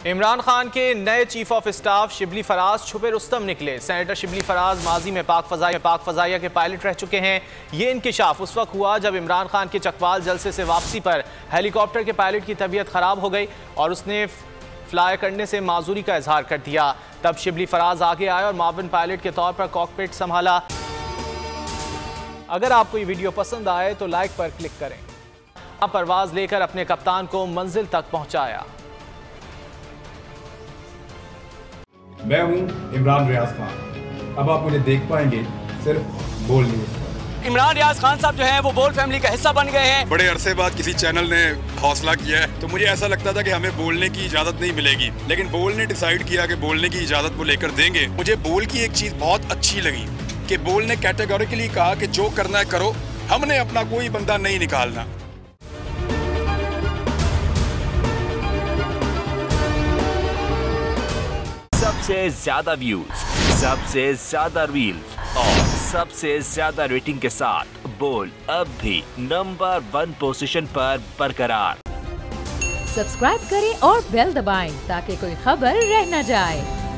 इमरान खान के नए chief of staff Shibli Faraz छुपे रुस्तम निकले। सेनेटर शिबली फराज माजी में पाक फजाइया के पायलट रह चुके हैं। ये इंकिशाफ उस वक्त हुआ जब इमरान खान के चकवाल जलसे से वापसी पर हेलीकॉप्टर के पायलट की तबीयत खराब हो गई और उसने फ्लाई करने से माजूरी का इजहार कर दिया। तब शिबली फराज आगे आए और माविन पायलट के तौर पर कॉकपिट संभाला। अगर आपको ये वीडियो पसंद आए तो लाइक पर क्लिक करें। परवाज लेकर अपने कप्तान को मंजिल तक पहुंचाया। मैं हूं इमरान रियाज खान। अब आप मुझे देख पाएंगे सिर्फ बोल न्यूज़ पर। इमरान रियाज खान साहब जो हैं वो बोल फैमिली का हिस्सा बन गए हैं। बड़े अरसे बाद किसी चैनल ने हौसला किया है, तो मुझे ऐसा लगता था कि हमें बोलने की इजाजत नहीं मिलेगी, लेकिन बोल ने डिसाइड किया कि बोलने की इजाजत वो लेकर देंगे। मुझे बोल की एक चीज बहुत अच्छी लगी कि बोल ने कैटेगोरिकली कहा कि जो करना है करो, हमने अपना कोई बंदा नहीं निकालना। सबसे ज्यादा व्यूज, सबसे ज्यादा रील्स और सबसे ज्यादा रेटिंग के साथ बोल अब भी नंबर 1 पोजीशन पर बरकरार। सब्सक्राइब करें और बेल दबाएं ताकि कोई खबर रह न जाए।